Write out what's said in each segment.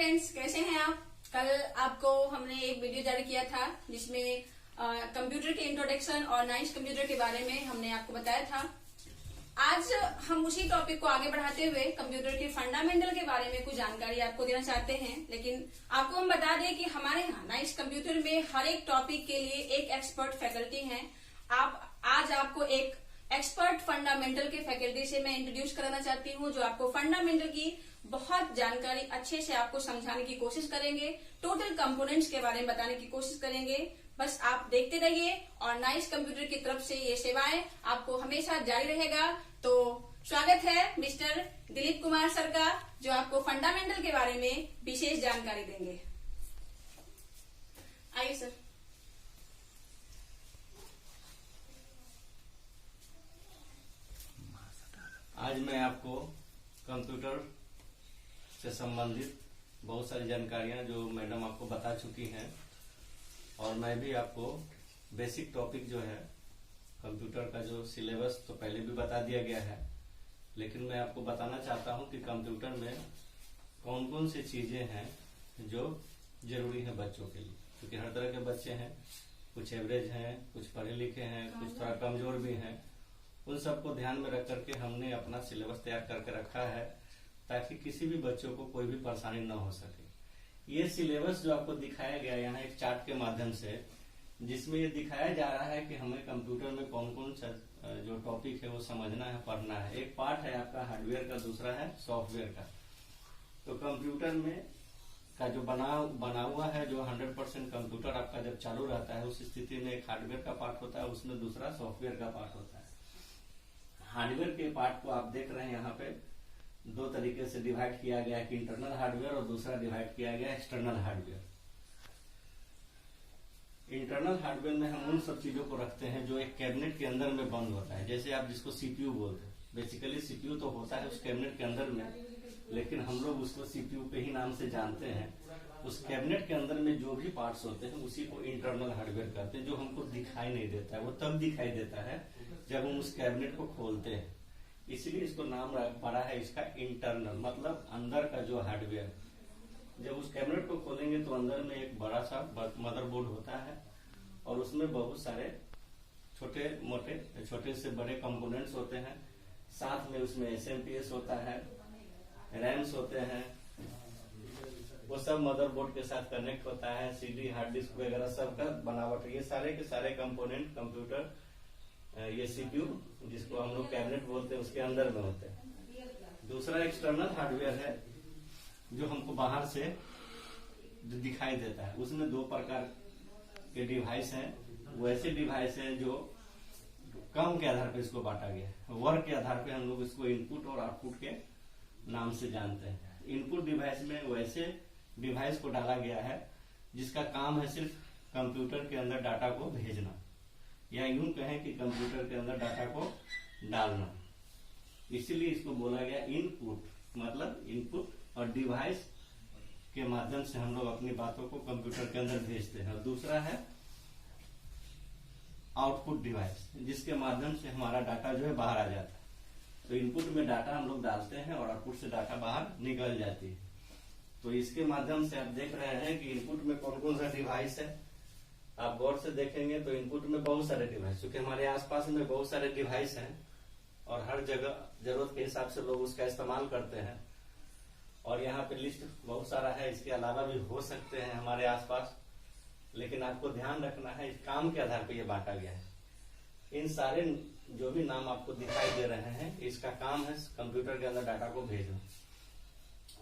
Friends, कैसे हैं आप। कल आपको हमने एक वीडियो जारी किया था जिसमें कंप्यूटर के इंट्रोडक्शन और नाइस कंप्यूटर के बारे में हमने आपको बताया था। आज हम उसी टॉपिक को आगे बढ़ाते हुए कंप्यूटर के फंडामेंटल के बारे में कुछ जानकारी आपको देना चाहते हैं। लेकिन आपको हम बता दें कि हमारे यहाँ नाइस कंप्यूटर में हर एक टॉपिक के लिए एक एक्सपर्ट फैकल्टी है। आज आपको एक एक्सपर्ट फंडामेंटल के फैकल्टी से मैं इंट्रोड्यूस कराना चाहती हूँ, जो आपको फंडामेंटल की बहुत जानकारी अच्छे से आपको समझाने की कोशिश करेंगे, टोटल कंपोनेंट्स के बारे में बताने की कोशिश करेंगे। बस आप देखते रहिए और नाइस कंप्यूटर की तरफ से ये सेवाएं आपको हमेशा जारी रहेगा। तो स्वागत है मिस्टर दिलीप कुमार सर का, जो आपको फंडामेंटल के बारे में विशेष जानकारी देंगे। आइए सर। आज मैं आपको कंप्यूटर से संबंधित बहुत सारी जानकारियां जो मैडम आपको बता चुकी हैं, और मैं भी आपको बेसिक टॉपिक जो है कंप्यूटर का जो सिलेबस तो पहले भी बता दिया गया है, लेकिन मैं आपको बताना चाहता हूं कि कंप्यूटर में कौन कौन सी चीजें हैं जो जरूरी है बच्चों के लिए। क्योंकि हर तरह के बच्चे हैं, कुछ एवरेज हैं, कुछ पढ़े लिखे हैं, कुछ थोड़ा कमजोर भी हैं। उन सबको ध्यान में रख करके हमने अपना सिलेबस तैयार करके रखा है, ताकि किसी भी बच्चों को कोई भी परेशानी न हो सके। ये सिलेबस जो आपको दिखाया गया यहाँ एक चार्ट के माध्यम से, जिसमें ये दिखाया जा रहा है कि हमें कंप्यूटर में कौन कौन सा जो टॉपिक है वो समझना है, पढ़ना है। एक पार्ट है आपका हार्डवेयर का, दूसरा है सॉफ्टवेयर का। तो कंप्यूटर में का जो बना हुआ है, जो 100% कंप्यूटर आपका जब चालू रहता है, उस स्थिति में एक हार्डवेयर का पार्ट होता है, उसमें दूसरा सॉफ्टवेयर का पार्ट होता है। हार्डवेयर के पार्ट को आप देख रहे हैं यहाँ पे दो तरीके से डिवाइड किया गया है कि इंटरनल हार्डवेयर और दूसरा डिवाइड किया गया है एक्सटर्नल हार्डवेयर। इंटरनल हार्डवेयर में हम उन सब चीजों को रखते हैं जो एक कैबिनेट के अंदर में बंद होता है। जैसे आप जिसको सीपीयू बोलते हैं, बेसिकली सीपीयू तो होता है उस कैबिनेट के अंदर में, लेकिन हम लोग उसको सीपीयू पे ही नाम से जानते हैं। उस कैबिनेट के अंदर में जो भी पार्ट्स होते हैं उसी को इंटरनल हार्डवेयर कहते हैं, जो हमको दिखाई नहीं देता है। वो तब दिखाई देता है जब हम उस कैबिनेट को खोलते हैं, इसलिए इसको नाम पड़ा है इसका इंटरनल, मतलब अंदर का जो हार्डवेयर। जब उस कैबिनेट को खोलेंगे तो अंदर में एक बड़ा सा मदरबोर्ड होता है, और उसमें बहुत सारे छोटे से बड़े कंपोनेंट्स होते हैं। साथ में उसमें एसएमपीएस होता है, रैम्स होते हैं, वो सब मदरबोर्ड के साथ कनेक्ट होता है। सीडी, हार्ड डिस्क वगैरह सब का बनावट। ये सारे के सारे कंपोनेंट कंप्यूटर, ये सीपीयू जिसको हम लोग कैबिनेट बोलते हैं, उसके अंदर में होते हैं। दूसरा एक्सटर्नल हार्डवेयर है जो हमको बाहर से जो दिखाई देता है। उसमें दो प्रकार के डिवाइस हैं। वो ऐसे डिवाइस हैं जो कम के आधार पर इसको बांटा गया है। वर्क के आधार पर हम लोग इसको इनपुट और आउटपुट के नाम से जानते हैं। इनपुट डिवाइस में वैसे डिवाइस को डाला गया है जिसका काम है सिर्फ कंप्यूटर के अंदर डाटा को भेजना, या यूं कहें कि कंप्यूटर के अंदर डाटा को डालना। इसीलिए इसको बोला गया इनपुट, मतलब इनपुट और डिवाइस के माध्यम से हम लोग अपनी बातों को कंप्यूटर के अंदर भेजते हैं। और दूसरा है आउटपुट डिवाइस, जिसके माध्यम से हमारा डाटा जो है बाहर आ जाता है। तो इनपुट में डाटा हम लोग डालते हैं और आउटपुट से डाटा बाहर निकल जाती है। तो इसके माध्यम से आप देख रहे हैं कि इनपुट में कौन कौन सा डिवाइस है। आप गौर से देखेंगे तो इनपुट में बहुत सारे डिवाइस, क्योंकि हमारे आसपास में बहुत सारे डिवाइस हैं और हर जगह जरूरत के हिसाब से लोग उसका इस्तेमाल करते हैं। और यहाँ पे लिस्ट बहुत सारा है, इसके अलावा भी हो सकते हैं हमारे आसपास, लेकिन आपको ध्यान रखना है इस काम के आधार पर यह बांटा गया है। इन सारे जो भी नाम आपको दिखाई दे रहे हैं, इसका काम है कंप्यूटर के अंदर डाटा को भेजना।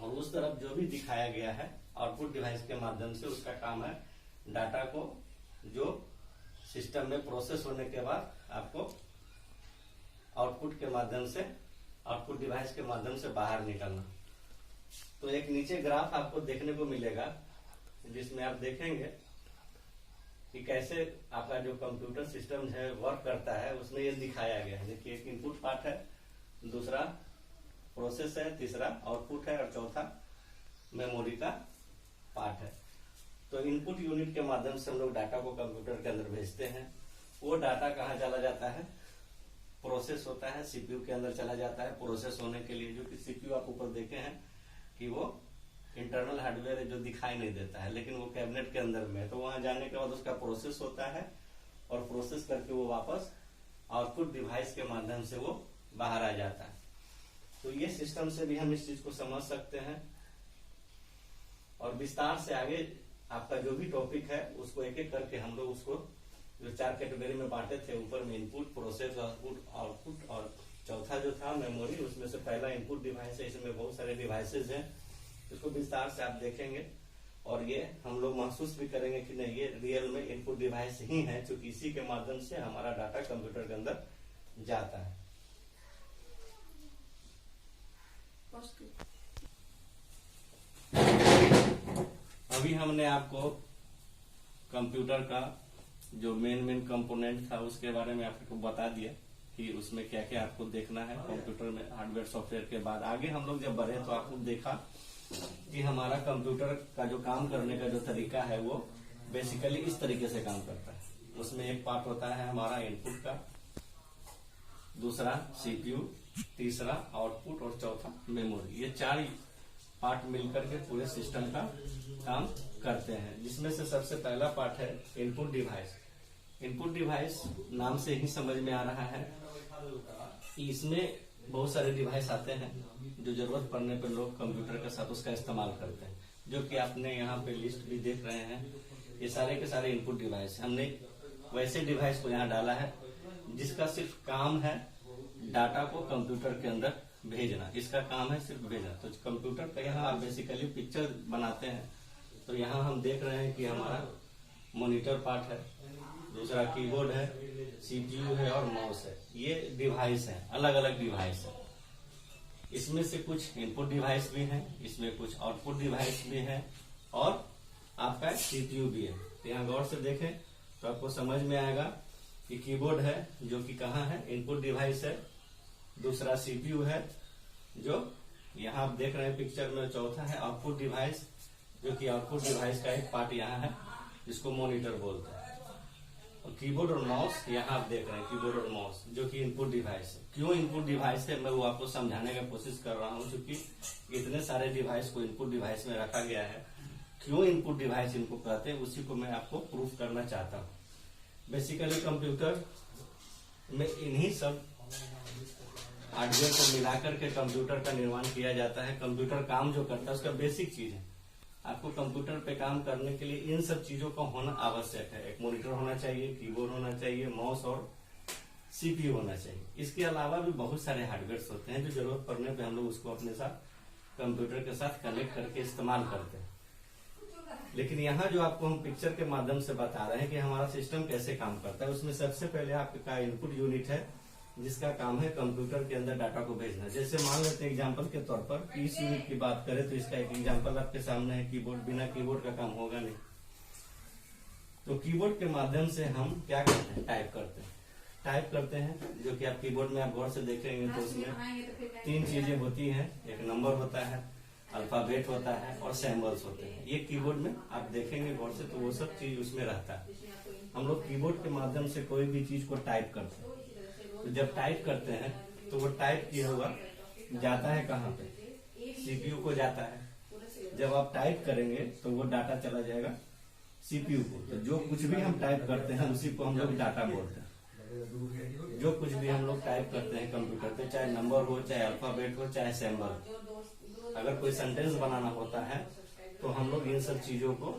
और उस तरफ जो भी दिखाया गया है आउटपुट डिवाइस के माध्यम से, उसका काम है डाटा को जो सिस्टम में प्रोसेस होने के बाद आपको आउटपुट के माध्यम से, आउटपुट डिवाइस के माध्यम से बाहर निकलना। तो एक नीचे ग्राफ आपको देखने को मिलेगा, जिसमें आप देखेंगे कि कैसे आपका जो कंप्यूटर सिस्टम है वर्क करता है। उसमें ये दिखाया गया है। देखिए, एक इनपुट पार्ट है, दूसरा प्रोसेस है, तीसरा आउटपुट है, और चौथा मेमोरी का पार्ट है। तो इनपुट यूनिट के माध्यम से हम लोग डाटा को कंप्यूटर के अंदर भेजते हैं। वो डाटा कहाँ चला जाता है? प्रोसेस होता है, सीपीयू के अंदर चला जाता है प्रोसेस होने के लिए। जो कि सीपीयू आप ऊपर देखे हैं कि वो इंटरनल हार्डवेयर जो दिखाई नहीं देता है, लेकिन वो कैबिनेट के अंदर में है। तो वहां जाने के बाद उसका प्रोसेस होता है और प्रोसेस करके वो वापस आउटपुट डिवाइस के माध्यम से वो बाहर आ जाता है। तो ये सिस्टम से भी हम इस चीज को समझ सकते हैं। और विस्तार से आगे आपका जो भी टॉपिक है उसको एक एक करके हम लोग उसको जो 4 कैटेगरी में बांटे थे, ऊपर में इनपुट, प्रोसेस, आउटपुट और चौथा जो था मेमोरी, उसमें से पहला इनपुट डिवाइस है। इसमें बहुत सारे डिवाइसेज हैं, इसको विस्तार से आप देखेंगे और ये हम लोग महसूस भी करेंगे कि नहीं, ये रियल में इनपुट डिवाइस ही है, क्योंकि इसी के माध्यम से हमारा डाटा कंप्यूटर के अंदर जाता है। अभी हमने आपको कंप्यूटर का जो मेन कंपोनेंट था उसके बारे में आपको बता दिया कि उसमें क्या क्या आपको देखना है कंप्यूटर में, हार्डवेयर सॉफ्टवेयर के बाद। आगे हम लोग जब बढ़े तो आपको देखा कि हमारा कंप्यूटर का जो काम करने का जो तरीका है वो बेसिकली इस तरीके से काम करता है। उसमें एक पार्ट होता है हमारा इनपुट का, दूसरा सीपीयू, तीसरा आउटपुट और चौथा मेमोरी। ये 4 पार्ट मिलकर के पूरे सिस्टम का काम करते हैं, जिसमें से सबसे पहला पार्ट है इनपुट डिवाइस। इनपुट डिवाइस नाम से ही समझ में आ रहा है कि इसमें बहुत सारे डिवाइस आते हैं जो जरूरत पड़ने पर लोग कंप्यूटर के साथ उसका इस्तेमाल करते हैं, जो कि आपने यहाँ पे लिस्ट भी देख रहे हैं। ये सारे के सारे इनपुट डिवाइस, हमने वैसे डिवाइस को यहाँ डाला है जिसका सिर्फ काम है डाटा को कंप्यूटर के अंदर भेजना। इसका काम है सिर्फ भेजना। तो कंप्यूटर का यहाँ आप बेसिकली पिक्चर बनाते हैं, तो यहाँ हम देख रहे हैं कि हमारा मॉनिटर पार्ट है, दूसरा कीबोर्ड है, सीपीयू है और माउस है। ये डिवाइस है, अलग अलग डिवाइस है। इसमें से कुछ इनपुट डिवाइस भी हैं, इसमें कुछ आउटपुट डिवाइस भी हैं और आपका सीपीयू भी है। तो यहाँ गौर से देखें तो आपको समझ में आएगा कि कीबोर्ड है जो कि कहाँ है, इनपुट डिवाइस है, दूसरा सीपीयू है जो यहाँ आप देख रहे हैं पिक्चर में, चौथा है आउटपुट डिवाइस जो कि आउटपुट डिवाइस का एक पार्ट यहाँ है जिसको मॉनिटर बोलते हैं। और कीबोर्ड और माउस यहाँ आप देख रहे हैं, कीबोर्ड और माउस जो कि इनपुट डिवाइस है। क्यों इनपुट डिवाइस है मैं वो आपको समझाने का कोशिश कर रहा हूँ, क्योंकि इतने सारे डिवाइस को इनपुट डिवाइस में रखा गया है। क्यों इनपुट डिवाइस इनको कहते हैं उसी को मैं आपको प्रूफ करना चाहता हूँ। बेसिकली कंप्यूटर में इन्हीं सब हार्डवेयर को मिलाकर के कंप्यूटर का निर्माण किया जाता है। कंप्यूटर काम जो करता है उसका बेसिक चीज है। आपको कंप्यूटर पे काम करने के लिए इन सब चीजों का होना आवश्यक है। एक मॉनिटर होना चाहिए, कीबोर्ड होना चाहिए, माउस और सीपीयू होना चाहिए। इसके अलावा भी बहुत सारे हार्डवेयर होते हैं जो जरूरत पड़ने पे हम लोग उसको अपने साथ कंप्यूटर के साथ कनेक्ट करके इस्तेमाल करते हैं। लेकिन यहाँ जो आपको हम पिक्चर के माध्यम से बता रहे हैं कि हमारा सिस्टम कैसे काम करता है, उसमें सबसे पहले आपका इनपुट यूनिट है जिसका काम है कंप्यूटर के अंदर डाटा को भेजना। जैसे मान लेते हैं एग्जांपल के तौर पर इस यूनिट की बात करें तो इसका एक एग्जांपल आपके सामने है, कीबोर्ड। बिना कीबोर्ड का काम होगा नहीं। तो कीबोर्ड के माध्यम से हम क्या करते हैं, टाइप करते हैं जो कि आप कीबोर्ड में आप गौर से देखेंगे तो उसमें 3 चीजें होती हैं। एक नंबर होता है, अल्फाबेट होता है और सिंबल्स होते हैं। ये कीबोर्ड में आप देखेंगे गौर से तो वो सब चीज उसमें रहता है। हम लोग कीबोर्ड के माध्यम से कोई भी चीज को टाइप करते हैं। तो जब टाइप करते हैं तो वो टाइप किया हुआ जाता है कहाँ पे, सीपीयू को जाता है। जब आप टाइप करेंगे तो वो डाटा चला जाएगा सीपीयू को। तो जो कुछ भी हम टाइप करते हैं उसी को हम लोग डाटा बोलते हैं। जो कुछ भी हम लोग टाइप करते हैं कंप्यूटर पे, चाहे नंबर हो, चाहे अल्फाबेट हो, चाहे सिंबल, अगर कोई सेंटेंस बनाना होता है तो हम लोग इन सब चीजों को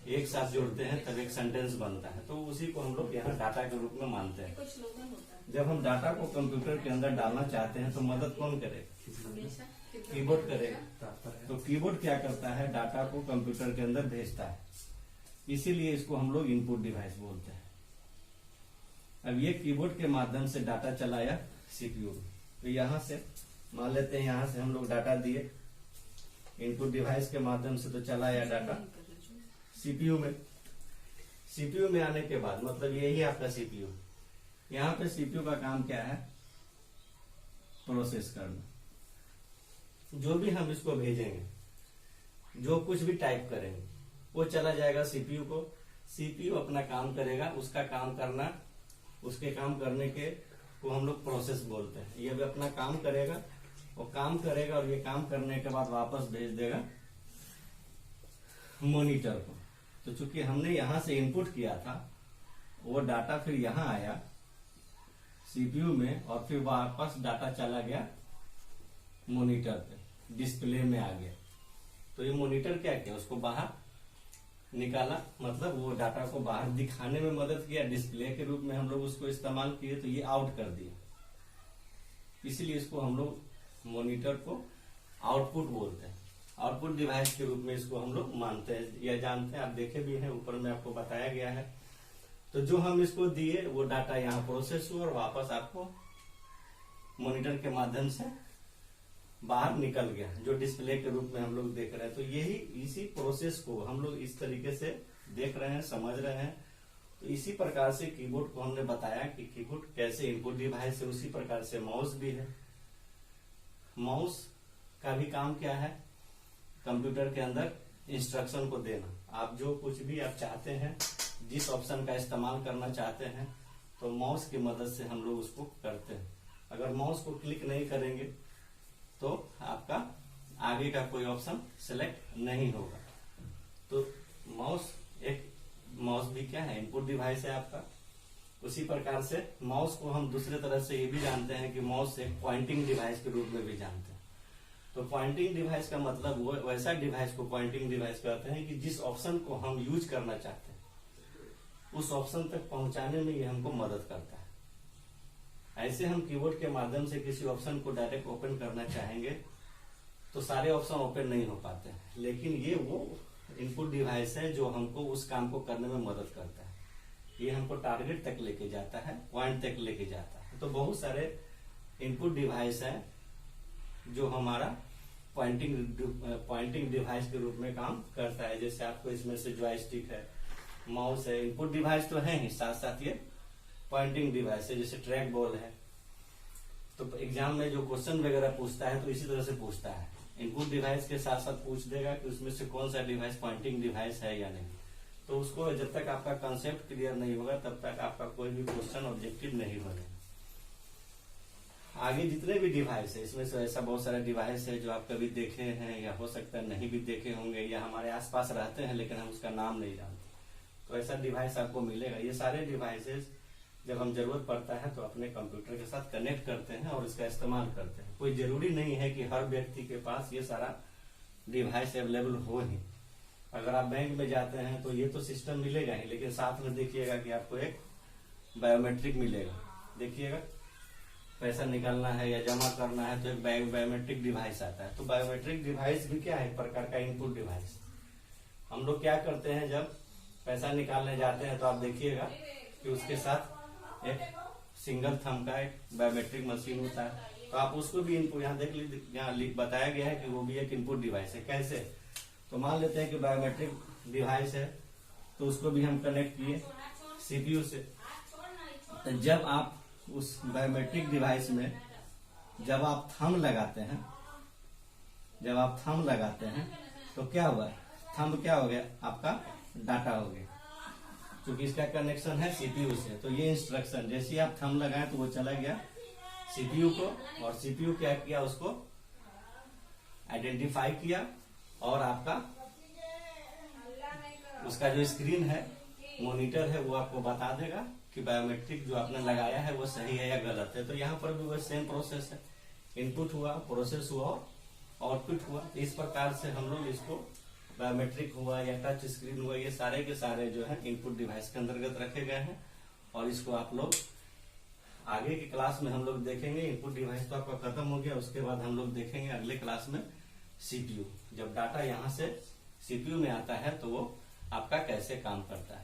एक साथ जोड़ते हैं तब एक सेंटेंस बनता है। तो उसी को हम लोग यहाँ डाटा के रूप में मानते हैं। जब हम डाटा को कंप्यूटर के अंदर डालना चाहते हैं तो मदद कौन करेगा, कीबोर्ड करेगा। तो कीबोर्ड क्या करता है, डाटा को कंप्यूटर के अंदर भेजता है। इसीलिए इसको हम लोग इनपुट डिवाइस बोलते हैं। अब ये कीबोर्ड के माध्यम से डाटा चलाया सीपीयू। तो यहाँ से मान लेते हैं, यहाँ से हम लोग डाटा दिए इनपुट डिवाइस के माध्यम से, तो चलाया डाटा सीपीयू में। सीपीयू में आने के बाद मतलब यही आपका सीपीयू। यहाँ पे सीपीयू का काम क्या है, प्रोसेस करना। जो भी हम इसको भेजेंगे, जो कुछ भी टाइप करेंगे वो चला जाएगा सीपीयू को। सीपीयू अपना काम करेगा, उसका काम करना, उसके काम करने के को हम लोग प्रोसेस बोलते हैं। ये भी अपना काम करेगा, वो काम करेगा और ये काम करने के बाद वापस भेज देगा मॉनिटर को। तो चूंकि हमने यहां से इनपुट किया था, वो डाटा फिर यहां आया सीपीयू में, और फिर वापस डाटा चला गया मॉनिटर पे, डिस्प्ले में आ गया। तो ये मॉनिटर क्या किया, उसको बाहर निकाला, मतलब वो डाटा को बाहर दिखाने में मदद किया, डिस्प्ले के रूप में हम लोग उसको इस्तेमाल किए, तो ये आउट कर दिया। इसलिए इसको हम लोग मॉनिटर को आउटपुट बोलते हैं। आउटपुट डिवाइस के रूप में इसको हम लोग मानते हैं या जानते हैं। आप देखे भी हैं, ऊपर में आपको बताया गया है। तो जो हम इसको दिए वो डाटा यहाँ प्रोसेस हुआ और वापस आपको मॉनिटर के माध्यम से बाहर निकल गया, जो डिस्प्ले के रूप में हम लोग देख रहे हैं। तो यही इसी प्रोसेस को हम लोग इस तरीके से देख रहे हैं, समझ रहे हैं। तो इसी प्रकार से कीबोर्ड को हमने बताया कि कीबोर्ड कैसे इनपुट डिवाइस है, उसी प्रकार से माउस भी है। माउस का भी काम क्या है, कंप्यूटर के अंदर इंस्ट्रक्शन को देना। आप जो कुछ भी आप चाहते हैं, जिस ऑप्शन का इस्तेमाल करना चाहते हैं, तो माउस की मदद से हम लोग उसको करते हैं। अगर माउस को क्लिक नहीं करेंगे तो आपका आगे का कोई ऑप्शन सिलेक्ट नहीं होगा। तो माउस भी क्या है, इनपुट डिवाइस है आपका। उसी प्रकार से माउस को हम दूसरे तरह से ये भी जानते हैं कि माउस एक पॉइंटिंग डिवाइस के रूप में भी जानते हैं। तो पॉइंटिंग डिवाइस का मतलब वो वैसा डिवाइस को पॉइंटिंग डिवाइस कहते हैं कि जिस ऑप्शन को हम यूज करना चाहते हैं उस ऑप्शन तक पहुंचाने में ये हमको मदद करता है। ऐसे हम कीबोर्ड के माध्यम से किसी ऑप्शन को डायरेक्ट ओपन करना चाहेंगे तो सारे ऑप्शन ओपन नहीं हो पाते हैं, लेकिन ये वो इनपुट डिवाइस है जो हमको उस काम को करने में मदद करता है। ये हमको टारगेट तक लेके जाता है, पॉइंट तक लेके जाता है। तो बहुत सारे इनपुट डिवाइस है जो हमारा पॉइंटिंग डिवाइस के रूप में काम करता है। जैसे आपको इसमें से जॉयस्टिक है, माउस है, इनपुट डिवाइस तो है ही, साथ साथ ये पॉइंटिंग डिवाइस है। जैसे ट्रैक बॉल है, तो एग्जाम में जो क्वेश्चन वगैरह पूछता है तो इसी तरह से पूछता है, इनपुट डिवाइस के साथ साथ पूछ देगा कि उसमें से कौन सा डिवाइस पॉइंटिंग डिवाइस है या नहीं। तो उसको जब तक आपका कंसेप्ट क्लियर नहीं होगा तब तक आपका कोई भी क्वेश्चन ऑब्जेक्टिव नहीं बनेगा। आगे जितने भी डिवाइस है, इसमें से ऐसा बहुत सारे डिवाइस है जो आप कभी देखे हैं या हो सकता है नहीं भी देखे होंगे, या हमारे आसपास रहते हैं लेकिन हम उसका नाम नहीं जानते। तो ऐसा डिवाइस आपको मिलेगा। ये सारे डिवाइसेस जब हम जरूरत पड़ता है तो अपने कंप्यूटर के साथ कनेक्ट करते हैं और इसका इस्तेमाल करते हैं। कोई जरूरी नहीं है कि हर व्यक्ति के पास ये सारा डिवाइस अवेलेबल हो ही। अगर आप बैंक में जाते हैं तो ये तो सिस्टम मिलेगा ही, लेकिन साथ में देखिएगा कि आपको एक बायोमेट्रिक मिलेगा। देखिएगा, पैसा निकालना है या जमा करना है तो एक बायोमेट्रिक डिवाइस आता है। तो बायोमेट्रिक डिवाइस भी क्या है, एक प्रकार का इनपुट डिवाइस। हम लोग क्या करते हैं, जब पैसा निकालने जाते हैं तो आप देखिएगा कि उसके साथ एक सिंगल थंब का एक बायोमेट्रिक मशीन होता है। तो आप उसको भी इनपुट, यहाँ देख लीजिए, यहाँ बताया गया है कि वो भी एक इनपुट डिवाइस है। कैसे, तो मान लेते हैं कि बायोमेट्रिक डिवाइस है तो उसको भी हम कनेक्ट किए सीपीयू से। तो जब आप उस बायोमेट्रिक डिवाइस में जब आप थंब लगाते हैं तो क्या हुआ, थंब क्या हो गया, आपका डाटा हो गया। क्योंकि इसका कनेक्शन है सीपीयू से, तो ये इंस्ट्रक्शन जैसे ही आप थंब लगाए तो वो चला गया सीपीयू को, और सीपीयू क्या किया, उसको आइडेंटिफाई किया और आपका उसका जो स्क्रीन है, मॉनिटर है, वो आपको बता देगा कि बायोमेट्रिक जो आपने लगाया है वो सही है या गलत है। तो यहाँ पर भी वो सेम प्रोसेस है, इनपुट हुआ, प्रोसेस हुआ, आउटपुट हुआ। इस प्रकार से हम लोग इसको बायोमेट्रिक हुआ या टच स्क्रीन हुआ, ये सारे के सारे जो है इनपुट डिवाइस के अंतर्गत रखे गए हैं। और इसको आप लोग आगे की क्लास में हम लोग देखेंगे। इनपुट डिवाइस तो आपका खत्म हो गया, उसके बाद हम लोग देखेंगे अगले क्लास में सीपीयू। जब डाटा यहाँ से सीपीयू में आता है तो वो आपका कैसे काम करता है।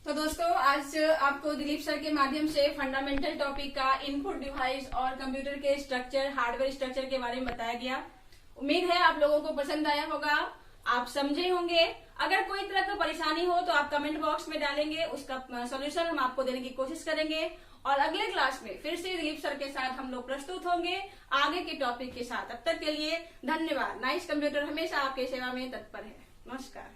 तो दोस्तों, आज आपको दिलीप सर के माध्यम से फंडामेंटल टॉपिक का इनपुट डिवाइस और कंप्यूटर के स्ट्रक्चर, हार्डवेयर स्ट्रक्चर के बारे में बताया गया। उम्मीद है आप लोगों को पसंद आया होगा, आप समझे होंगे। अगर कोई तरह की परेशानी हो तो आप कमेंट बॉक्स में डालेंगे, उसका सॉल्यूशन हम आपको देने की कोशिश करेंगे। और अगले क्लास में फिर से दिलीप सर के साथ हम लोग प्रस्तुत होंगे आगे के टॉपिक के साथ। तब तक के लिए धन्यवाद। नाइस कंप्यूटर हमेशा आपकी सेवा में तत्पर है। नमस्कार।